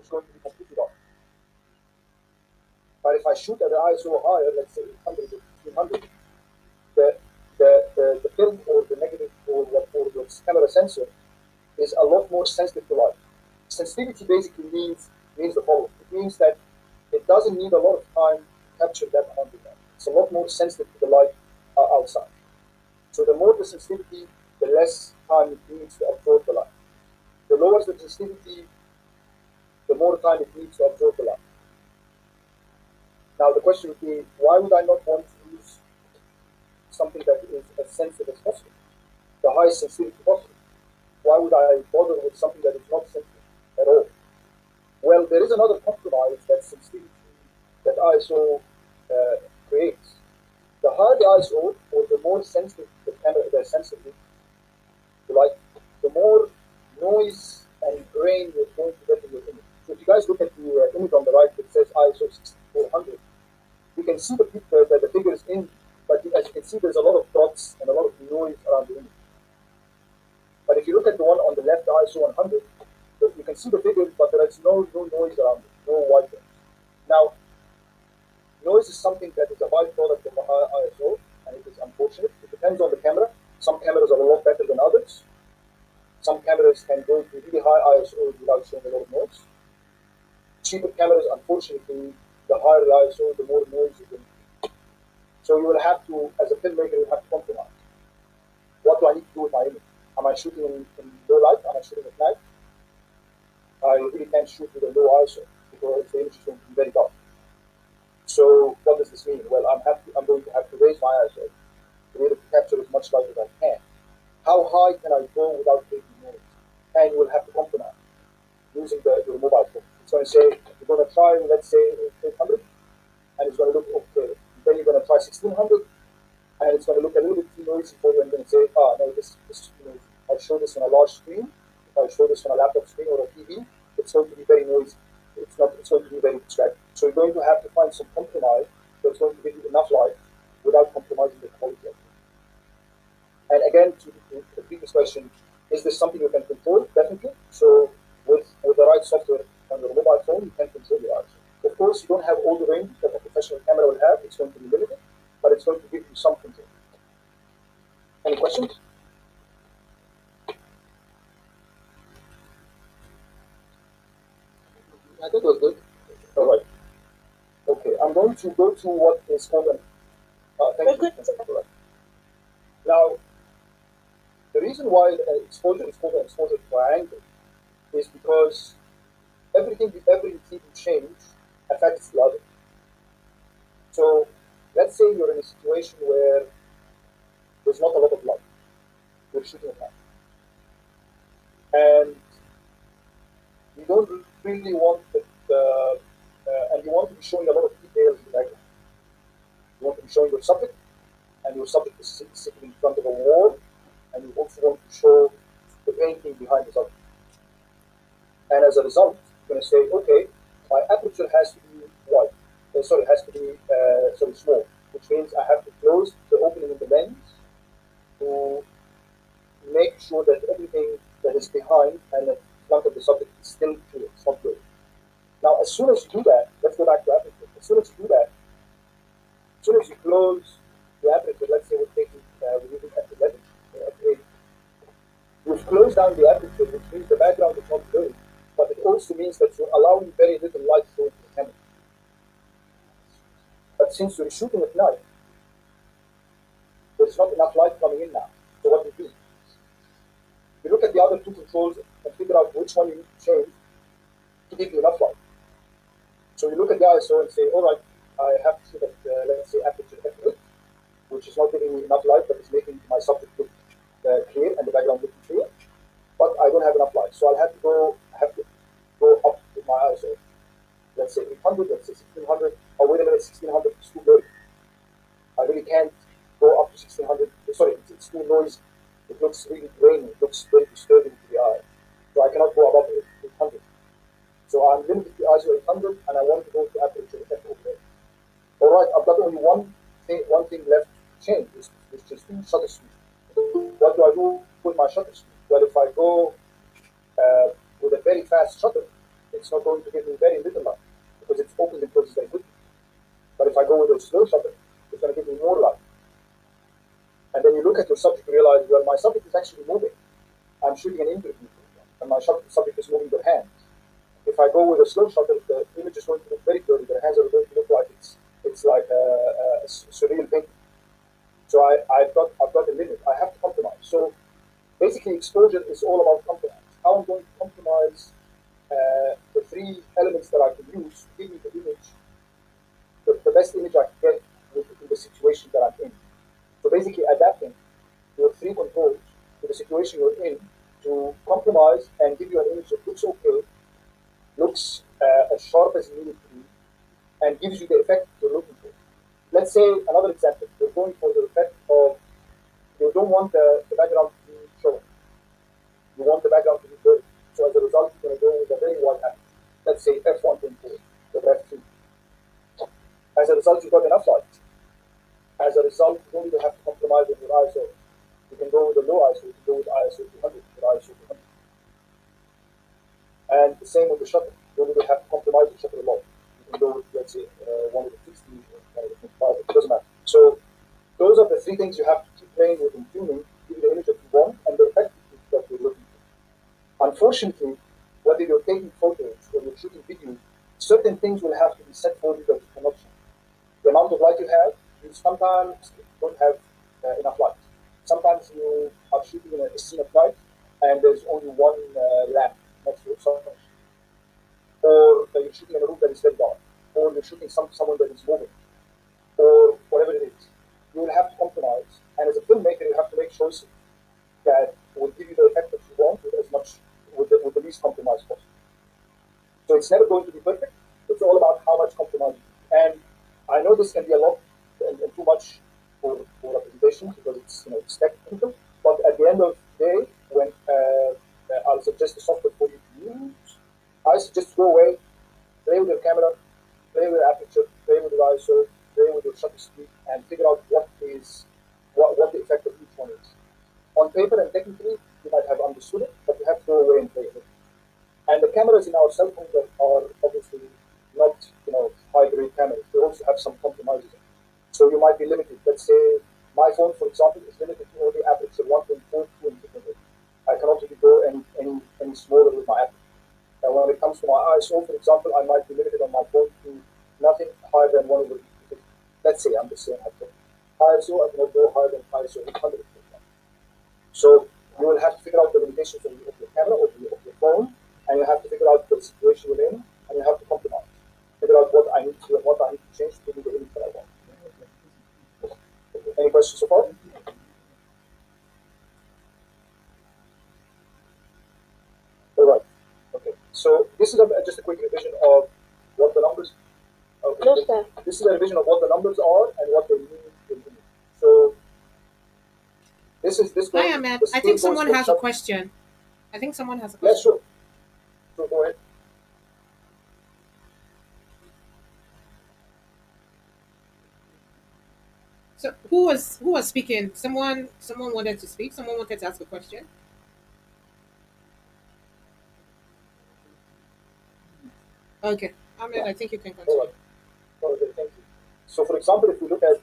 it's going to be completely dark. But if I shoot at an ISO higher, let's say 800 or 1500, the film or the negative or the camera sensor is a lot more sensitive to light. Sensitivity basically means the following. It means that it doesn't need a lot of time to capture that amount of light. It's a lot more sensitive to the light outside. So the more the sensitivity, the less time it needs to absorb the light. The lower the sensitivity, the more time it needs to absorb the light. Now the question would be, why would I not want to use something that is as sensitive as possible, the highest sensitivity possible? Why would I bother with something that is not sensitive at all? Well, there is another compromise that sensitivity that ISO creates. The higher the ISO, or the more sensitive the camera, the sensitivity, like the more noise and grain you're going to get in your image. So if you guys look at the image on the right that says ISO 6400, you can see the figures in, but as you can see, there's a lot of dots and a lot of noise around the image. But if you look at the one on the left, the ISO 100, you can see the figures, but there is no noise around it, no white noise. Now, noise is something that is a byproduct of the high ISO, and it is unfortunate. It depends on the camera. Some cameras are a lot better than others. Some cameras can go to really high ISO without showing a lot of noise. Cheaper cameras, unfortunately, the higher the ISO, the more noise you can. So you will have to, as a filmmaker, you have to compromise. What do I need to do with my image? Am I shooting in low light? Am I shooting at night? I really can't shoot with a low ISO because the image is going to be very dark. So what does this mean? Well, I'm going to have to raise my ISO to be able to capture as much light as I can. How high can I go without making noise? And you will have to compromise using your mobile phone. It's going to say, you're going to try, let's say, 800, and it's going to look okay. Then you're going to try 1600, and it's going to look a little bit too noisy for you, and you're going to say, no, this is too noisy. I'll show this on a large screen. If I show this on a laptop screen or a TV, it's going to be very noisy. It's going to be very distracting. So you're going to have to find some compromise that's going to give you enough light without compromising the quality of it. And again, to the previous question, is this something you can control? Definitely. So with the right software on your mobile phone, you can control the ISO. Of course, you don't have all the range that a professional camera will have. It's going to be limited, but it's going to give you some control. Any questions? I think it was good. All right. Okay, I'm going to go to what is called an. Thank you. Now, the reason why exposure is called an exposure triangle is because every TV change affects the other. So, let's say you're in a situation where there's not a lot of light. You're shooting at night. And you don't really want it, and you want to be showing a lot of details in the background. You want to be showing your subject, and your subject is sitting in front of a wall, and you also want to show the painting behind the subject. And as a result, you're going to say, okay, my aperture has to be wide. Has to be small, which means I have to close the opening in the lens to make sure that everything that is behind and in front of the subject is still clear. It's not good. Now, as soon as you do that, let's go back to aperture. As soon as you do that, as soon as you close the aperture, let's say we're using f11, f8, you've closed down the aperture, which means the background is not blurry, but it also means that you're allowing very little light through into the camera. But since you're shooting at night, there's not enough light coming in now. So what do you do? You look at the other two controls and figure out which one you need to change to give you enough light. So you look at the ISO and say, all right, I have to shoot at, let's say, aperture f8, which is not giving me enough light, but it's making my subject look clear and the background looking clear. But I don't have enough light, so I have to go up with my ISO. Let's say 800, let's say 1600. Oh, wait a minute, 1600 is too blurry. I really can't go up to 1600. Sorry, it's too noisy. It looks really grainy. It looks very disturbing to the eye. So I cannot go above 800. So I'm limited to ISO 800, and I want to go to aperture f08. All right, I've got only one thing left to change, which is the shutter speed. What do I do with my shutter speed? Well, if I go with a very fast shutter, it's not going to give me very little light because it's opens and closes very quickly. But if I go with a slow shutter, it's going to give me more light. And then you look at your subject and realize, well, my subject is actually moving. I'm shooting an interview, and my subject is moving their hands. If I go with a slow shutter, the image is going to look very blurry. Their hands are going to look like it's like a surreal painting. So I've got a limit. I have to compromise. So basically, exposure is all about compromise. How I'm going to compromise the three elements that I can use to give me the image, the best image I can get in the situation that I'm in. So basically, adapting your three controls to the situation you're in to compromise and give you an image that looks okay, looks as sharp as you need it to be, and gives you the effect you're looking for. Let's say another example. You're going for the effect of you don't want the background to be showing. You want the background to be blurry. So as a result, you're going to go with a very wide angle. Let's say f1.4, the f2. As a result, you've got enough light. As a result, you don't even have to compromise with your ISO. You can go with a low ISO. You can go with ISO 200, with ISO 200. And the same with the shutter. You don't even have to compromise the shutter a lot. You can go with, let's say, one of the 60 or one of the 25. It doesn't matter. So those are the three things you have to keep playing with in tuning, give you the image that you want and the effect that you're looking for. Unfortunately, whether you're taking photos or you're shooting video, certain things will have to be set for you that you cannot shoot. The amount of light you have, you sometimes don't have enough light. Sometimes you are shooting in a scene of night and there's only one lamp next to it, or you're shooting in a room that is very dark, or you're shooting someone that is moving, or whatever it is. You will have to compromise, and as a filmmaker, you have to make choices that will give you the effect that you want with as much with the least compromise possible. So it's never going to be perfect. It's all about how much compromise you do. And I know this can be a lot and too much for a presentation because it's technical. But at the end of the day, when I'll suggest the software for you to use, I suggest go away, play with your camera, play with the aperture, play with the ISO, play with your shutter speed, and figure out what the effect of each one is. On paper and technically, you might have understood it, but you have to go away and play with it. And the cameras in our cell phones are obviously not high grade cameras. They also have some compromises. So you might be limited. Let's say my phone, for example, is limited to only aperture 1.42 and 2.8. I cannot really go any smaller with my aperture. And when it comes to my ISO, for example, I might be limited on my phone to nothing higher than 1/50. Let's say I'm just saying ISO, I cannot go higher than ISO 800. So you will have to figure out the limitations of your camera or of your phone, and you have to figure out the situation you're in, and you have to compromise. Figure out what I need to do and what I need to change to give me the image that I want. Any questions so far? All right. Okay. So this is just a quick revision of what the numbers. Okay. No, sir. This is a revision of what the numbers are and what they mean in image. So this is this. Hi, Ahmed. I think someone has a question. I think someone has a question. Yes, sure. So go ahead. So who was speaking? Someone wanted to speak. Someone wanted to ask a question. Okay, Ahmed, I think you can All continue. right. Okay, thank you. So, for example, if you look at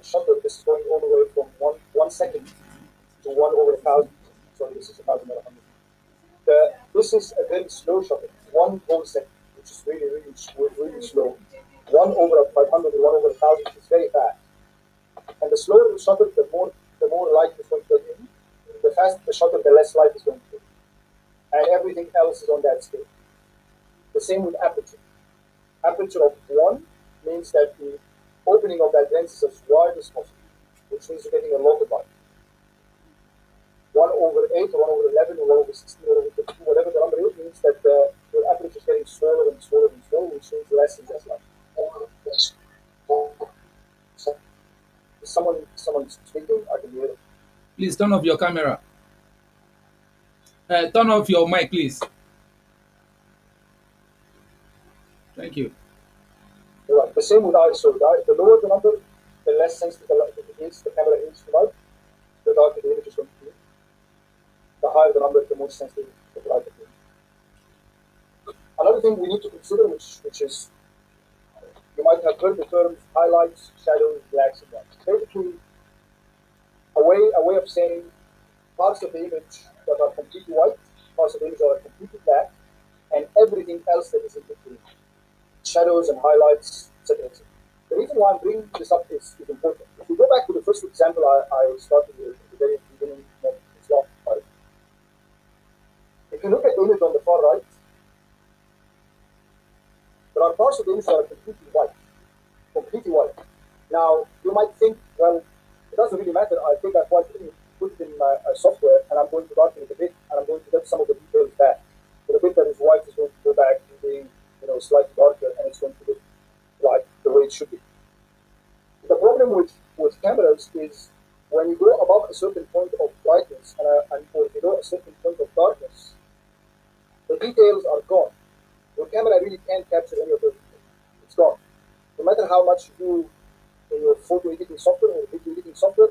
shutter, this is going all the way from 1 second to 1/1000. Sorry, this is 1,000 or 100. This is a very slow shutter, 1 whole second, which is really, really, really slow. 1/500 or 1/1000 is very fast. And the slower the shutter, the more light is going to get in. The faster the shutter, the less light is going to get. And everything else is on that scale. The same with aperture. Aperture of 1 means that the opening of that lens is as wide as possible, which means you're getting a lot of light. 1/8 or 1/11 or 1/16 or 1/32, whatever the number is, means that your aperture is getting smaller and smaller and smaller, which means less and less light. Is someone speaking? I can hear it. Please turn off your camera. Turn off your mic, please. Thank you. Right. The same with ISO. The lower the number, the less sensitive the camera is to light, the darker the image is going to be. The higher the number, the more sensitive the light is. Another Another thing we need to consider, which is you might have heard the terms highlights, shadows, blacks, and whites. Basically, a way of saying parts of the image that are completely white, parts of the image that are completely black, and everything else that is in between, shadows and highlights, etc. etc. The reason why I'm bringing this up is important. If we go back to the first example I started with at the very beginning of this last part, if you look at the image on the far right, there are parts of the image that are completely white, completely white. Now, you might think, well, it doesn't really matter. I take that white image, put it in my software, and I'm going to darken it a bit, and I'm going to get some of the details back. So the bit that is white is going to go back to being, slightly darker, and it's going to look like the way it should be. The problem with cameras is when you go above a certain point of brightness and or below a certain point of darkness, the details are gone. Your camera really can't capture any of those details. It's gone. No matter how much you do in your photo editing software or video editing software,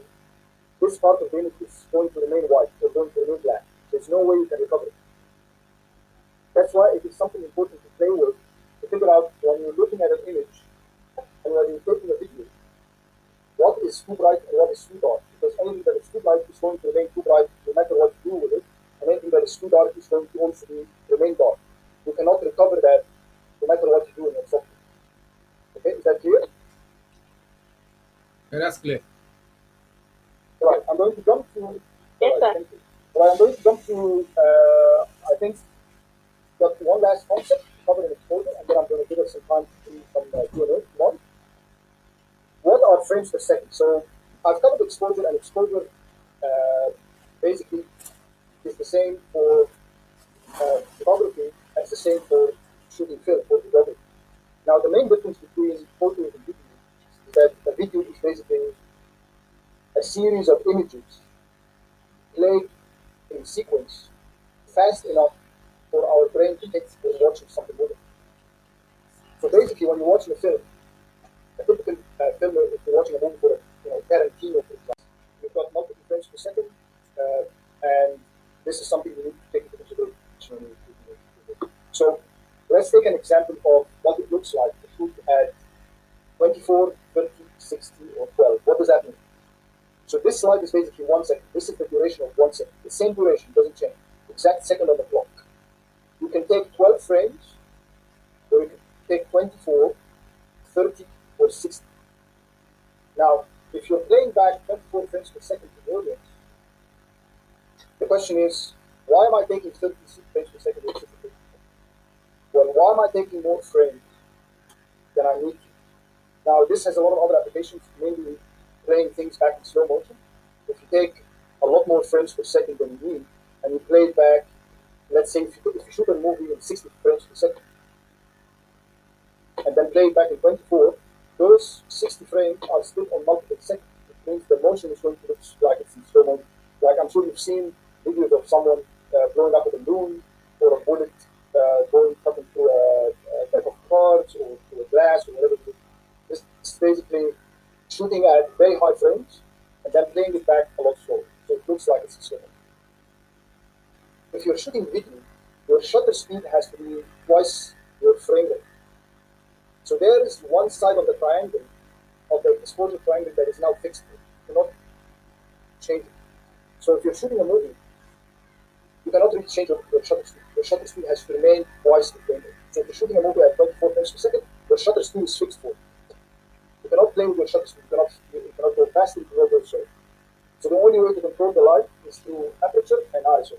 this part of the image is going to remain white or going to remain black. There's no way you can recover it. That's why it is something important to play with, to figure out when you're looking at an image and when you're taking a video, what is too bright and what is too dark. Because anything that is too bright is going to remain too bright no matter what you do with it, and anything that is too dark is going to also remain dark. You cannot recover that no matter what you do in your software. Okay, is that clear? Yeah, that's clear. Right, I'm going to jump to. Yes, Right, sir. thank you. Well, I'm going to jump to, I think, got one last concept to cover in exposure, and then I'm going to give us some time to do some Q&A. One, what are frames per second? So I've covered exposure, and exposure basically is the same for photography, and it's the same for shooting film, for photography. Now, the main difference between photo and video is that the video is basically a series of images played in sequence fast enough for our brain to think we're watching something moving. So basically, when you're watching a film, a typical film, if you're watching a movie for Tarantino, for example, you've got multiple frames per second, and this is something you need to take into consideration. So let's take an example of what it looks like to shoot at 24, 30, 60, or 12. What does that mean? So this slide is basically 1 second. This is the duration of 1 second. The same duration doesn't change. Exact second on the clock. You can take 12 frames, or you can take 24, 30, or 60. Now, if you're playing back 24 frames per second to the audience, the question is, why am I taking 36 frames per second? Well, why am I taking more frames than I need to? Now, this has a lot of other applications, mainly playing things back in slow motion. If you take a lot more frames per second than you need, and you play it back, let's say if you shoot a movie in 60 frames per second, and then play it back in 24, those 60 frames are split on multiple seconds. It means the motion is going to look like it's in slow motion. Like I'm sure you've seen videos of someone blowing up a balloon or a bullet going cutting through a deck of cards or through a glass or whatever it is. This is basically shooting at very high frames and then playing it back a lot slower. So it looks like it's in slow motion. If you're shooting video, your shutter speed has to be twice your frame rate. So there is one side of the triangle, of the exposure triangle, that is now fixed. You cannot change it. So if you're shooting a movie, you cannot really change your shutter speed. Your shutter speed has to remain twice the frame rate. So if you're shooting a movie at 24 frames per second, your shutter speed is fixed for it. You cannot play with your shutter speed. You cannot go faster, you cannot go slow. So the only way to control the light is through aperture and ISO.